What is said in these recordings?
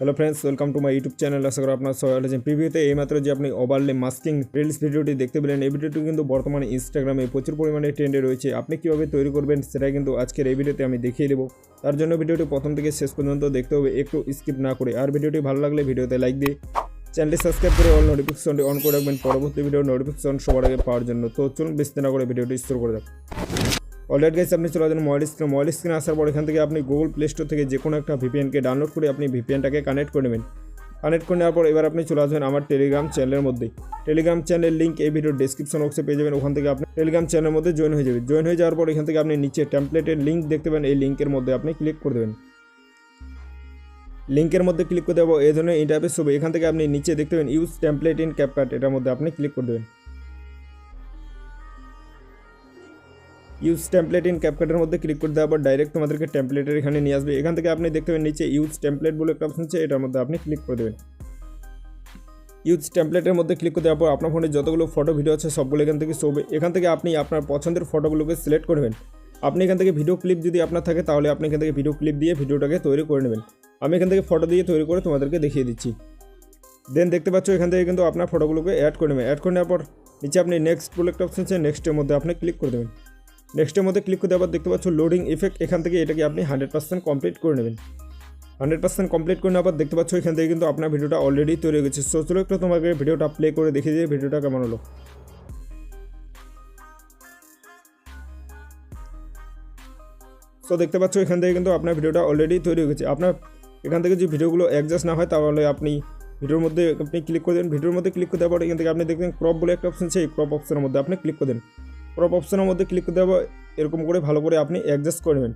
Hello friends, welcome to my YouTube channel. আশা করি আপনার সবাই ভালো আছেন। প্রিভিউতে এইমাত্র যে আপনি ওভারলে মাস্কিং রিলস ভিডিওটি দেখতে পেলেন, এই ভিডিওটি কিন্তু বর্তমানে ইনস্টাগ্রামে প্রচুর পরিমাণে ট্রেন্ডে রয়েছে। আপনি কীভাবে তৈরি করবেন সেটাই কিন্তু আজকের এই ভিডিওতে আমি দেখিয়ে দেবো। তার জন্য ভিডিওটি প্রথম থেকে শেষ পর্যন্ত দেখতে হবে, একটু স্কিপ না করে। আর ভিডিওটি ভালো লাগলে ভিডিওতে লাইক দিয়ে চ্যানেলটি সাবস্ক্রাইব করে অল নোটিফিকেশনটি অন করে রাখবেন পরবর্তী ভিডিওর নোটিফিকেশন সবার আগে পাওয়ার জন্য। তো চলুন বেশি না করে ভিডিওটি শুরু করে দেন। অলরেডি গাইস, আপনি চলে যান মোবাইল স্ক্রিনে আসার পর এখান থেকে আপনি গুগল প্লে স্টোর থেকে যে কোনো একটা ভিপিএনকে ডাউনলোড করে আপনি ভিপিএনটাকে কানেক্ট করে নেবেন। কানেক্ট করে নেওয়ার পর এবার আপনি চলে আসবেন আমার টেলিগ্রাম চ্যানেলের মধ্যে। টেলিগ্রাম চ্যানেলের লিঙ্ক এই ভিডিওর ডেসক্রিপশন বক্সে পেয়ে যাবেন। ওখান থেকে আপনি টেলিগ্রাম চ্যানেলের মধ্যে জয়েন হয়ে যাবেন। জয়েন হয়ে যাওয়ার পর এখান থেকে আপনি নিচে টেমপ্লেটের লিঙ্ক দেখতে পাবেন, এই লিঙ্কের মধ্যে আপনি ক্লিক করে দেবেন। লিঙ্কের মধ্যে ক্লিক করে দেবো, এই ধরনের ইন্টারফেস হবে। এখান থেকে আপনি নিচে দেখতে পাবেন ইউজ টেমপ্লেট ইন ক্যাপকাট, এটার মধ্যে আপনি ক্লিক করে দেবেন। ইউজ টেমপ্লেট ইন ক্যাপকাটের মধ্যে ক্লিক করে দেওয়ার পর ডাইরেক্ট তোমাদেরকে টেমপ্লেটের এখানে নিয়ে আসবে। এখান থেকে আপনি দেখতে পাবেন নিচে ইউজ টেমপ্লেট বলে একটা অপশন আছে, এটার মধ্যে আপনি ক্লিক করে দেবেন। ইউজ টেমপ্লেটের মধ্যে ক্লিক করে দেওয়ার পর আপনার ফোনে যতগুলো ফটো ভিডিও আছে সবগুলো এখান থেকে শো হবে। এখান থেকে আপনি আপনার পছন্দের ফটোগুলোকে সিলেক্ট করবেন। আপনি এখান থেকে ভিডিও ক্লিপ যদি আপনার থাকে তাহলে আপনি এখান থেকে ভিডিও ক্লিপ দিয়ে ভিডিওটাকে তৈরি করে নেবেন। আমি এখান থেকে ফটো দিয়ে তৈরি করে তোমাদেরকে দেখিয়ে দিচ্ছি। দেন দেখতে পাচ্ছ এখান থেকে কিন্তু আপনার ফটোগুলোকে অ্যাড করে নেবেন। অ্যাড করে নেওয়ার পর নিচে আপনি নেক্সট বলে একটা অপশন আছে, নেক্সটের মধ্যে আপনি ক্লিক করে দেবেন। নেক্সটের মধ্যে ক্লিক করে দেওয়ার পর দেখতে পাচ্ছ লোডিং ইফেক্ট, এখান থেকে এটাকে আপনি 100% কমপ্লিট করে নেবেন। 100% কমপ্লিট করে নেওয়ার পর দেখতে পাচ্ছ এখান থেকে কিন্তু আপনার ভিডিওটা অলরেডি তৈরি হয়ে গেছে। সো চলো একটু তোমাকে ভিডিওটা প্লে করে দেখিয়ে দিয়ে ভিডিওটা কেমন হলো। সো দেখতে পাচ্ছ এখান থেকে কিন্তু আপনার ভিডিওটা অলরেডি তৈরি হয়ে গেছে। আপনার এখান থেকে যে ভিডিওগুলো অ্যাডজাস্ট না হয় তাহলে আপনি ভিডিওর মধ্যে আপনি ক্লিক করে দেন। ভিডিওর মধ্যে ক্লিক করে দেওয়ার পর এখান থেকে আপনি দেখবেন ক্রপ বলে একটা অপশন আছে, এই ক্রপ অপশনের মধ্যে আপনি ক্লিক করে দেন। ক্রপ অপশনের মধ্যে ক্লিক করে দেওয়া এরকম করে ভালো করে আপনি অ্যাডজাস্ট করে নেবেন।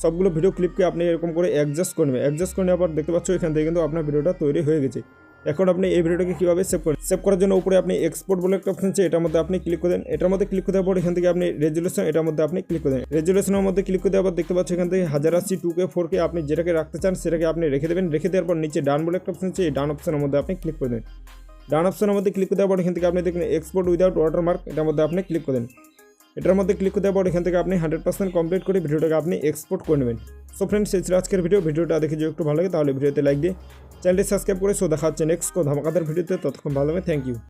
সবগুলো ভিডিও ক্লিপকে আপনি এরকম করে অ্যাডজাস্ট করে নেবেন। অ্যাডজাস্ট করে নেওয়ার পর দেখতে পাচ্ছ এখান থেকে কিন্তু আপনার ভিডিওটা তৈরি হয়ে গেছে। এখন আপনি এই ভিডিওটাকে কীভাবে সেভ করার জন্য উপরে আপনি এক্সপোর্ট বলে একটা অপশন আছে, এটার মধ্যে আপনি ক্লিক করে দেন। এটার মধ্যে ক্লিক করে দেওয়ার পর এখান থেকে আপনি রেজুলেশন, এটার মধ্যে আপনি ক্লিক করে দেন। রেজুলেশনের মধ্যে ক্লিক করে দেওয়ার পর দেখতে পাচ্ছ এখান থেকে 1080 2K 4K আপনি যেটাকে রাখতে চান সেটাকে আপনি রেখে দেবেন। রেখে দেওয়ার পর নিচে ডান বলে একটা অপশন আছে, এই ডান অপশনের মধ্যে আপনি ক্লিক করে দেন। ডান অপশনের মধ্যে ক্লিক করে দেওয়ার পর এখান থেকে আপনি দেখবেন এক্সপোর্ট উইদাউট ওয়াটারমার্ক, এটার মধ্যে আপনি ক্লিক করে দেন। এটার মধ্যে ক্লিক করে দেওয়ার পর এখান থেকে আপনি 100% কমপ্লিট করে ভিডিওটাকে আপনি এক্সপোর্ট করে নেবেন। সো ফ্রেন্ডস, এই ছিল আজকের ভিডিওটা দেখে যদি একটু ভালো লাগে তাহলে ভিডিওতে লাইক দিয়ে চ্যানেলটি সাবস্ক্রাইব করে। সো দেখা হচ্ছে নেক্সট ধামাকাদার ভিডিওতে। ততক্ষণ ভালো হবে, থ্যাংক ইউ।